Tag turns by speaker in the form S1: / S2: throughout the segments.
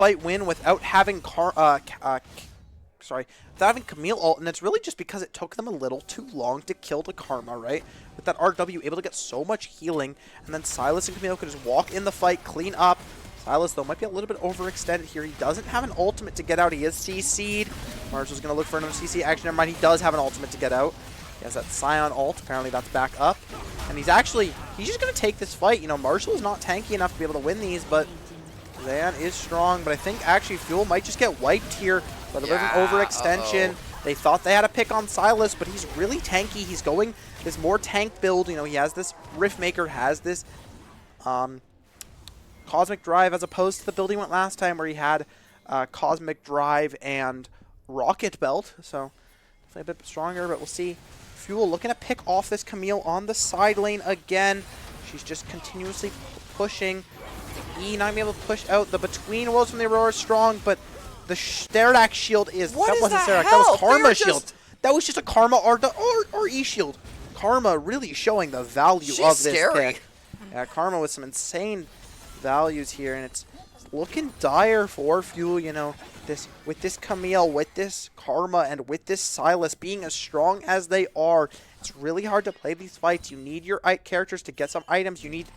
S1: fight win without having without having Camille ult, and it's really just because it took them a little too long to kill the Karma, right? With that RW, able to get so much healing, and then Silas and Camille could just walk in the fight, clean up. Silas, though, might be a little bit overextended here. He doesn't have an ultimate to get out. He is CC'd. Marshall's going to look for another CC. Actually, never mind. He does have an ultimate to get out. He has that Scion ult. Apparently, that's back up. And he's just going to take this fight. You know, Marshall is not tanky enough to be able to win these, but Zan is strong. But I think, actually, Fuel might just get wiped here by the bit of an overextension. They thought they had a pick on Silas, but he's really tanky. He's going this more tank build. You know, he has this Riftmaker, has this Cosmic Drive, as opposed to the build he went last time where he had Cosmic Drive and Rocket Belt. So definitely a bit stronger, but we'll see. Fuel looking to pick off this Camille on the side lane again. She's just continuously pushing. E not being able to push out. The Between Worlds from the Aurora is strong, but the Sterak shield is...
S2: What
S1: that
S2: is
S1: wasn't
S2: that
S1: Sterak, that was
S2: help?
S1: Karma shield. That was just a Karma or E shield. Karma really showing the value of this pick. Yeah, Karma with some insane values here, and it's looking dire for Fuel, you know, with this Camille, with this Karma, and with this Silas being as strong as they are. It's really hard to play these fights. You need your characters to get some items. You need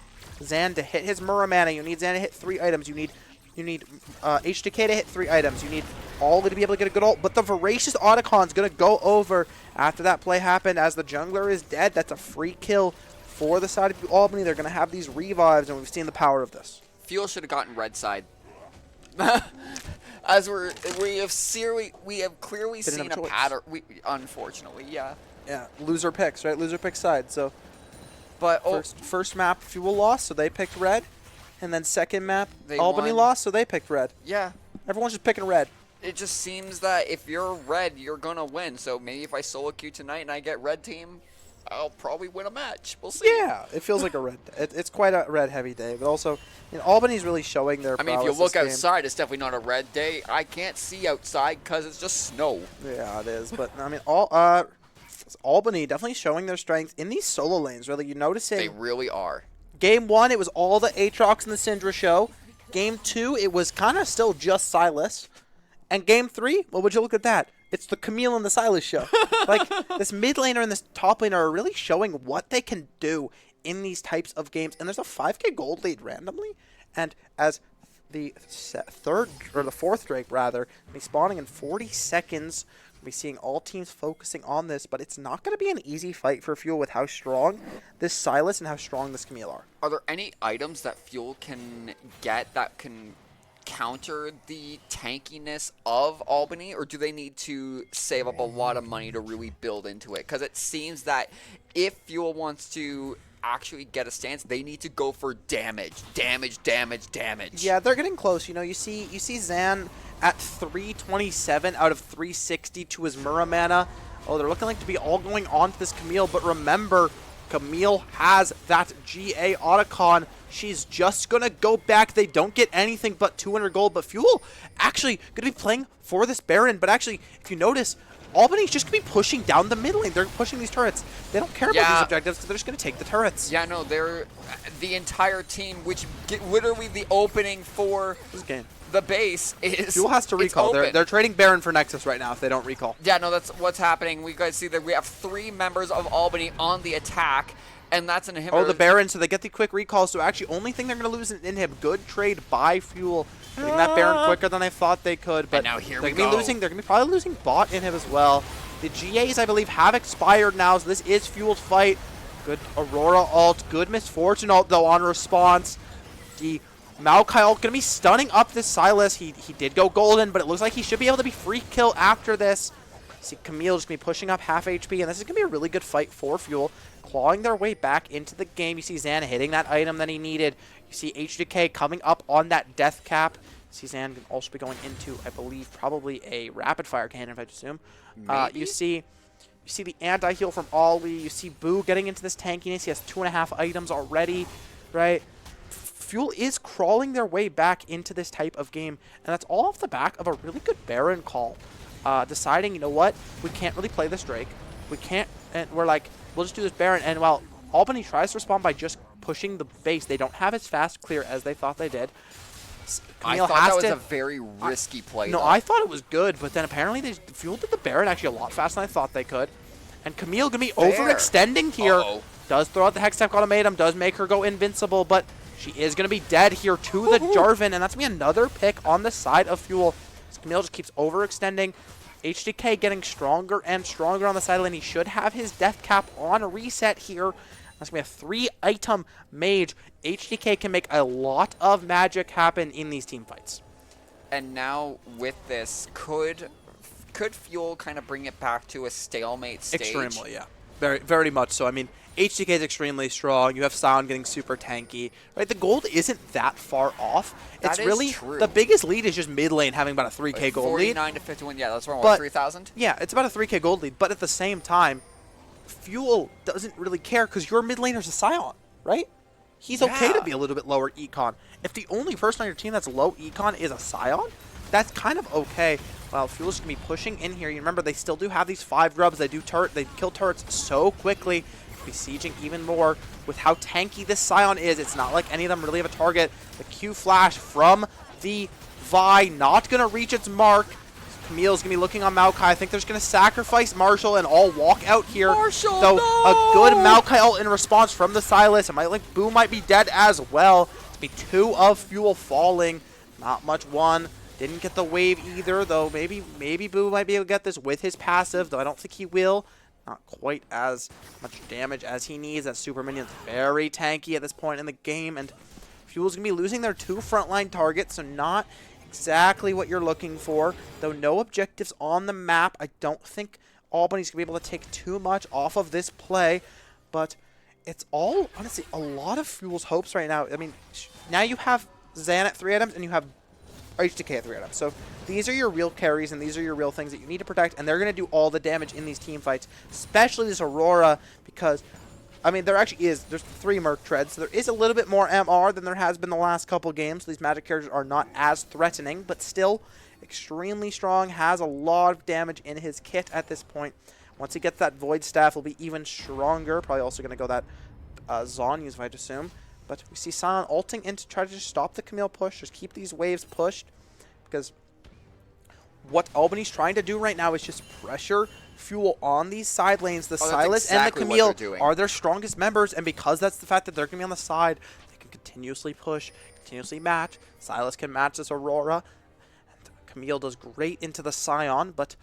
S1: Zan to hit his Muramana. You need Zan to hit 3 items. You need HDK to hit 3 items. You need Ollie to be able to get a good ult. But the Voracious Otacon's going to go over after that play happened, as the jungler is dead. That's a free kill for the side of UALBANY. They're going to have these revives, and we've seen the power of this.
S2: Fuel should have gotten red side. As we have clearly seen a pattern. Unfortunately, yeah.
S1: Yeah, loser picks, right? Loser picks side. So,
S2: but
S1: first map, Fuel lost, so they picked red, and then second map, Albany
S2: won.
S1: lost, so they picked red.
S2: Yeah.
S1: Everyone's just picking red.
S2: It just seems that if you're red, you're gonna win. So maybe if I solo queue tonight and I get red team, I'll probably win a match. We'll see.
S1: Yeah, it feels like a red. It's quite a red heavy day, but also, you know, Albany's really showing their.
S2: I mean, if you look outside, it's definitely not a red day. I can't see outside because it's just snow.
S1: Yeah, it is. But I mean, Albany definitely showing their strength in these solo lanes. Really, you noticing
S2: they really are.
S1: Game 1, it was all the Aatrox and the Syndra show. Game 2, it was kind of still just Silas. And Game 3, well, would you look at that? It's the Camille and the Silas show. Like, this mid laner and this top laner are really showing what they can do in these types of games. And there's a 5k gold lead randomly. And as the fourth Drake, rather, be spawning in 40 seconds, we'll be seeing all teams focusing on this. But it's not going to be an easy fight for Fuel with how strong this Silas and how strong this Camille are.
S2: Are there any items that Fuel can get that can counter the tankiness of Albany, or do they need to save up a lot of money to really build into it? Because it seems that if Fuel wants to actually get a stance, they need to go for damage. Yeah,
S1: they're getting close. You know, you see Zan at 327 out of 360 to his Muramana. Oh, they're looking like to be all going on to this Camille, but remember, Camille has that GA Otacon. She's just going to go back. They don't get anything but 200 gold. But Fuel actually going to be playing for this Baron. But actually, if you notice, Albany's just going to be pushing down the mid lane. They're pushing these turrets. They don't care about these objectives because they're just going to take the turrets.
S2: Yeah, no, they're the entire team, which literally the opening for
S1: this game.
S2: The base is...
S1: Fuel has to recall. They're trading Baron for Nexus right now if they don't recall.
S2: Yeah, no, that's what's happening. We guys see that we have 3 members of Albany on the attack. And that's an inhibitor.
S1: Oh, the Baron, so they get the quick recall. So actually, only thing they're going to lose is an inhib. Good trade by Fuel. Getting that Baron quicker than I thought they could. But
S2: and now here
S1: they're going to be probably losing bot inhib as well. The GAs, I believe, have expired now, so this is Fuel's fight. Good Aurora ult. Good Misfortune ult, though, on response. The Maokai ult going to be stunning up this Silas. He did go golden, but it looks like he should be able to be free kill after this. See Camille just going to be pushing up half HP, and this is going to be a really good fight for Fuel. Clawing their way back into the game. You see Zan hitting that item that he needed. You see HDK coming up on that death cap. You see Zan can also be going into, I believe, probably a rapid fire cannon, if I assume. You see the anti-heal from Ollie. You see Boo getting into this tankiness. He has 2.5 items already, right? Fuel is crawling their way back into this type of game, and that's all off the back of a really good Baron call. Deciding, you know what, we can't really play this Drake. We can't, and we're like, we'll just do this Baron. And while Albany tries to respond by just pushing the base, they don't have as fast clear as they thought they did.
S2: I
S1: Camille
S2: thought
S1: has
S2: that was
S1: to,
S2: a very risky play.
S1: no,
S2: though.
S1: I thought it was good, but then apparently Fuel did the Baron actually a lot faster than I thought they could. And Camille going to be
S2: Fair.
S1: overextending here.
S2: Uh-oh.
S1: Does throw out the Hextech Ultimatum, does make her go invincible, but she is going to be dead here to the Jarvan, and that's going to be another pick on the side of Fuel. So Camille just keeps overextending. HDK getting stronger and stronger on the side lane. He should have his death cap on a reset here. That's going to be a 3-item mage. HDK can make a lot of magic happen in these team fights.
S2: And now with this, could Fuel kind of bring it back to a stalemate stage?
S1: Extremely, yeah. Very, very much so. I mean, HDK is extremely strong. You have Sion getting super tanky. Right, the gold isn't that far off. It's really
S2: true.
S1: The biggest lead is just mid lane having about a 3K gold lead.
S2: 49 to 51. Yeah, that's around
S1: But-
S2: 3,000.
S1: Yeah, it's about a 3K gold lead. But at the same time, Fuel doesn't really care because your mid laner's a Sion, right? He's okay to
S2: Yeah.
S1: be a little bit lower econ. If the only person on your team that's low econ is a Sion, that's kind of okay. Well, Fuel's going to be pushing in here. You remember, they still do have these 5 grubs. They kill turrets so quickly. Be sieging even more with how tanky this Sion is. It's not like any of them really have a target. The Q flash from the Vi, not going to reach its mark. Camille's going to be looking on Maokai. I think they're just going to sacrifice Marshall and all walk out here.
S2: Marshall,
S1: Though
S2: no!
S1: a good Maokai ult in response from the Sylas. It might like Boo might be dead as well. It's be 2 of Fuel falling. Not much one. Didn't get the wave either, though maybe Boo might be able to get this with his passive, though I don't think he will. Not quite as much damage as he needs. That super minion's very tanky at this point in the game, and Fuel's going to be losing their 2 frontline targets, so not exactly what you're looking for. Though no objectives on the map, I don't think Albany's going to be able to take too much off of this play, but it's all, honestly, a lot of Fuel's hopes right now. I mean, now you have Zan at 3 items, and you have HDK at 3 items. So these are your real carries, and these are your real things that you need to protect, and they're going to do all the damage in these team fights, especially this Aurora, because, I mean, there's 3 Merc Treads, so there is a little bit more MR than there has been the last couple games. So these magic characters are not as threatening, but still extremely strong, has a lot of damage in his kit at this point. Once he gets that Void Staff, he'll be even stronger. Probably also going to go that Zhonya's, I'd assume. But we see Sion ulting in to try to just stop the Camille push, just keep these waves pushed, because what Albany's trying to do right now is just pressure Fuel on these side lanes. The Sylas and the Camille are their strongest members, and because that's the fact that they're going to be on the side, they can continuously push, continuously match. Sylas can match this Aurora, and Camille does great into the Sion, but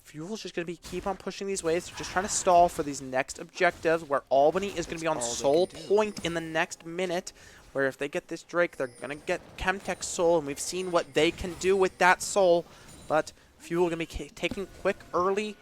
S1: Fuel's just going to keep on pushing these waves. They're just trying to stall for these next objectives, where Albany is going to be on Soul Point in the next minute, where if they get this Drake, they're going to get Chemtech Soul, and we've seen what they can do with that Soul. But Fuel going to be taking quick early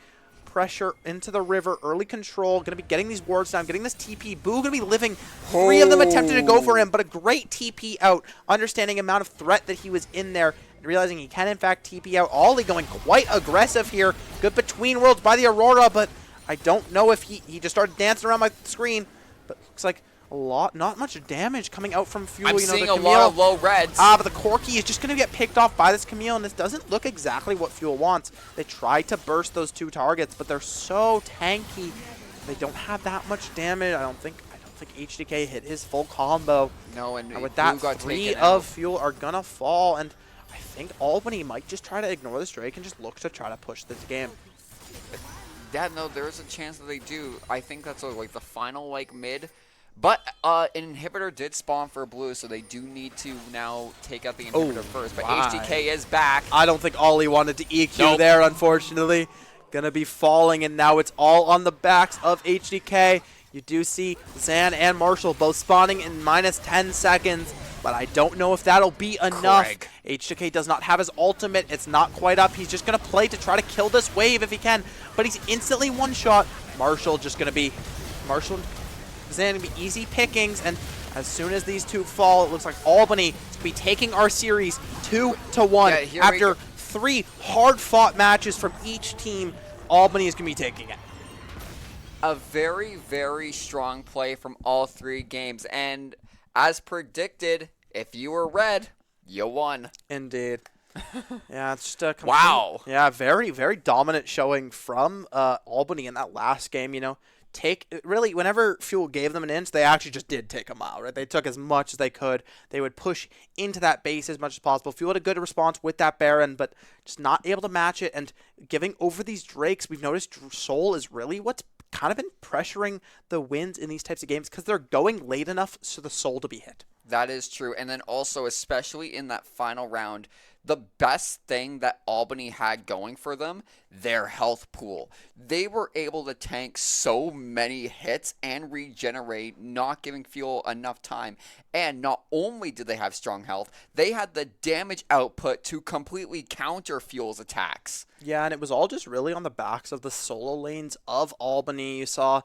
S1: pressure into the river, early control, going to be getting these wards down, getting this TP. Boo going to be living. 3 of them attempted to go for him, but a great TP out, understanding amount of threat that he was in there, and realizing he can in fact TP out. Ollie going quite aggressive here. Good between worlds by the Aurora, but I don't know if he just started dancing around my screen, but looks like not much damage coming out from Fuel.
S2: I'm
S1: you know,
S2: seeing
S1: the
S2: a
S1: Camille,
S2: lot of low reds.
S1: but the Corki is just going to get picked off by this Camille, and this doesn't look exactly what Fuel wants. They try to burst those 2 targets, but they're so tanky. They don't have that much damage. I don't think HDK hit his full combo.
S2: No, and
S1: with that,
S2: got
S1: 3
S2: out.
S1: of Fuel are going to fall, and I think Albany might just try to ignore this Drake and just look to try to push this game.
S2: Yeah, no, there is a chance that they do. I think that's like the final mid. But an inhibitor did spawn for blue, so they do need to now take out the inhibitor first. But HDK is back.
S1: I don't think Ollie wanted to EQ there, unfortunately. Gonna be falling, and now it's all on the backs of HDK. You do see Zan and Marshall both spawning in minus 10 seconds, but I don't know if that'll be enough.
S2: Craig.
S1: HDK does not have his ultimate. It's not quite up. He's just gonna play to try to kill this wave if he can, but he's instantly one-shot. Marshall Zan gonna be easy pickings, and as soon as these 2 fall, it looks like Albany is gonna be taking our series 2-1. After 3 hard-fought matches from each team, Albany is gonna be taking it.
S2: A very, very strong play from all 3 games, and as predicted, if you were red, you won.
S1: Indeed. Yeah, it's just a
S2: wow.
S1: Yeah, very, very dominant showing from Albany in that last game. You know, really, whenever Fuel gave them an inch, they actually just did take them out, right? They took as much as they could. They would push into that base as much as possible. Fuel had a good response with that Baron, but just not able to match it and giving over these Drakes. We've noticed Soul is really what's kind of been pressuring the wins in these types of games because they're going late enough for the Soul to be hit.
S2: That is true. And then also, especially in that final round, the best thing that Albany had going for them, their health pool. They were able to tank so many hits and regenerate, not giving Fuel enough time. And not only did they have strong health, they had the damage output to completely counter Fuel's attacks.
S1: Yeah, and it was all just really on the backs of the solo lanes of Albany. You saw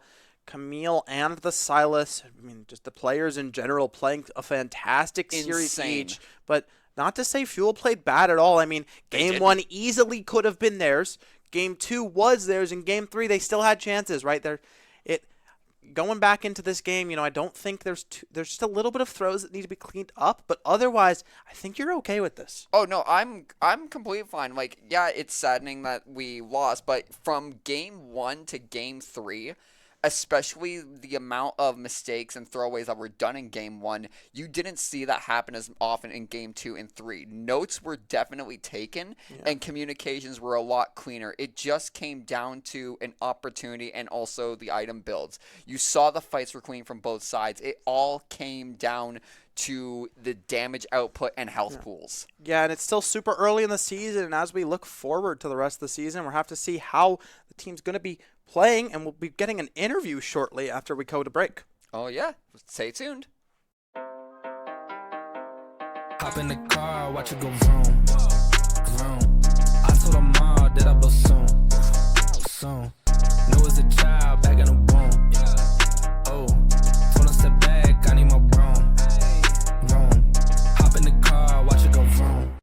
S1: Camille and the Silas, I mean, just the players in general playing a fantastic series each. But not to say Fuel played bad at all. I mean, Game 1 easily could have been theirs. Game 2 was theirs. In Game 3, they still had chances, right? Going back into this game, I don't think there's just a little bit of throws that need to be cleaned up. But otherwise, I think you're okay with this.
S2: Oh, no, I'm completely fine. Like, yeah, it's saddening that we lost. But from Game 1 to Game 3... especially the amount of mistakes and throwaways that were done in Game 1, you didn't see that happen as often in Game 2 and 3. Notes were definitely taken, and communications were a lot cleaner. It just came down to an opportunity and also the item builds. You saw the fights were clean from both sides. It all came down to the damage output and health pools.
S1: Yeah, and it's still super early in the season, and as we look forward to the rest of the season, we'll have to see how the team's going to be playing, and we'll be getting an interview shortly after we go to break.
S2: Oh, yeah. Stay tuned.
S3: Hop in the car, watch it go vroom, vroom. I told her mom that I blow soon, soon. Know as a child, back in the womb. Oh, told her step back, I need my broom, vroom. Hop in the car, watch it go vroom.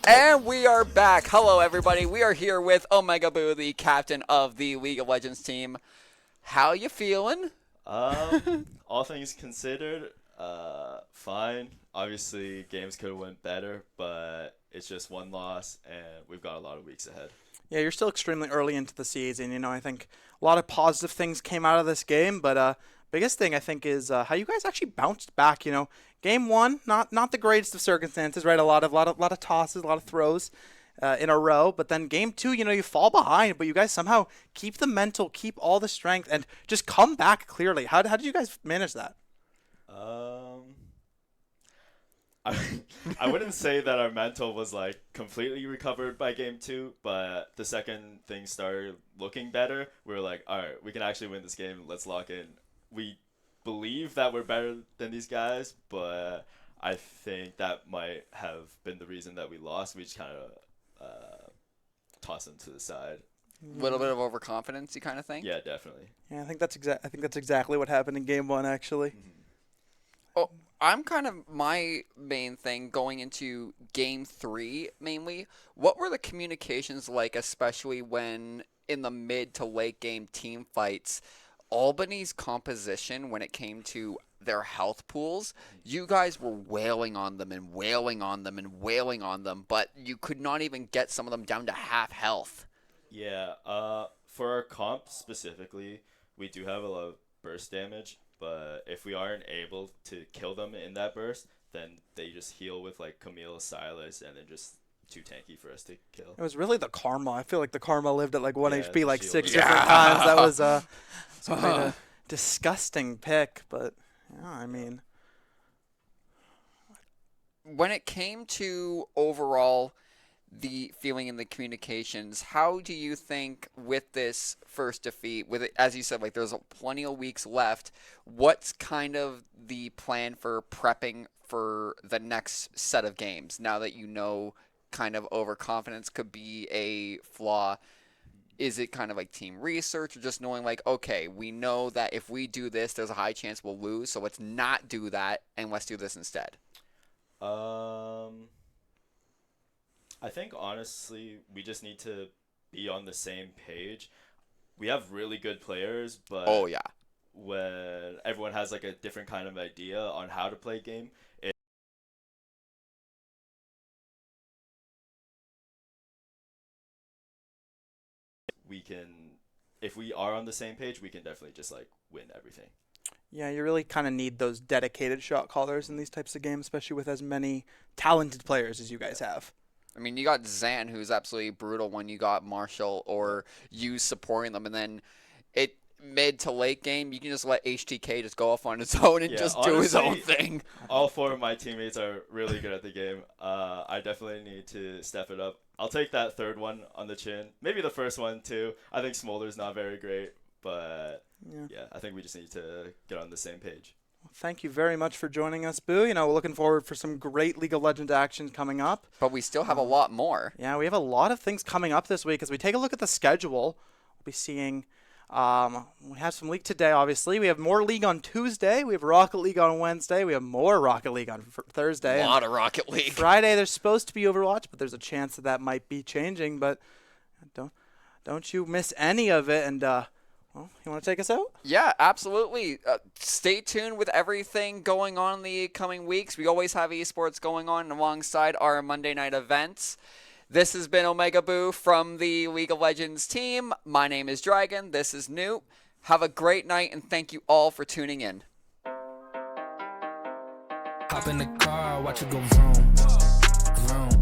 S2: And we are back. Hello, everybody. We are here with Omega Boo, the captain of the League of Legends team. How you feeling?
S4: All things considered, fine. Obviously, games could have went better, but it's just one loss, and we've got a lot of weeks ahead.
S1: Yeah, you're still extremely early into the season. You know, I think a lot of positive things came out of this game, but biggest thing I think is how you guys actually bounced back. You know, game one, not the greatest of circumstances, right? A lot of tosses, a lot of throws in a row. But then game two, you know, you fall behind, but you guys somehow keep the mental, keep all the strength, and just come back clearly. How did you guys manage that?
S4: I wouldn't say that our mental was like completely recovered by game two, but the second things started looking better. We were like, all right, we can actually win this game. Let's lock in. We believe that we're better than these guys, but I think that might have been the reason that we lost. We just kind of tossed them to the side.
S2: A little bit of overconfidence, you kind of think?
S4: Yeah, definitely.
S1: Yeah, I think that's exactly what happened in game one, actually.
S4: Mm-hmm.
S2: Oh, I'm kind of my main thing going into game three mainly. What were the communications like, especially when in the mid to late game team fights? Albany's composition when it came to their health pools, you guys were wailing on them and wailing on them and wailing on them, but you could not even get some of them down to half health.
S4: Yeah, for our comp specifically, we do have a lot of burst damage, but if we aren't able to kill them in that burst, then they just heal with like Camille, Silas, and then just too tanky for us to kill.
S1: It was really the karma. I feel like the karma lived at like 1
S4: Yeah,
S1: HP like
S4: shield.
S1: 6
S2: Yeah.
S1: different times. That was a disgusting pick, but yeah, I mean,
S2: When it came to overall the feeling and the communications, how do you think with this first defeat, with it, as you said, like there's plenty of weeks left, what's kind of the plan for prepping for the next set of games now that you know kind of overconfidence could be a flaw? Is it kind of like team research or just knowing like, okay, we know that if we do this, there's a high chance we'll lose, so let's not do that and let's do this instead?
S4: I think honestly, we just need to be on the same page. We have really good players, but
S2: Oh, yeah.
S4: when everyone has like a different kind of idea on how to play game, we can, if we are on the same page, we can definitely just like win everything.
S1: yeah, you really kind of need those dedicated shot callers in these types of games, especially with as many talented players as you guys have.
S2: I mean, you got Zan, who's absolutely brutal when you got Marshall or you supporting them, and then it mid to late game, you can just let HTK just go off on his own and
S4: Yeah,
S2: just do his own
S4: honestly,
S2: thing.
S4: All four of my teammates are really good at the game. I definitely need to step it up. I'll take that third one on the chin. Maybe the first one too. I think Smolder's not very great, but yeah, I think we just need to get on the same page.
S1: Thank you very much for joining us, Boo. You know, we're looking forward for some great League of Legends action coming up.
S2: But we still have a lot more.
S1: Yeah, we have a lot of things coming up this week. As we take a look at the schedule, we'll be seeing, we have some League today, obviously. We have more League on Tuesday. We have Rocket League on Wednesday. We have more Rocket League on Thursday.
S2: A lot of Rocket League.
S1: Friday, there's supposed to be Overwatch, but there's a chance that might be changing. But don't you miss any of it. And, well, you want to take us out?
S2: Yeah, absolutely. Stay tuned with everything going on in the coming weeks. We always have esports going on alongside our Monday night events. This has been Omega Boo from the League of Legends team. My name is Dragon. This is Newt. Have a great night, and thank you all for tuning in.
S3: Hop in the car, watch it go vroom, vroom.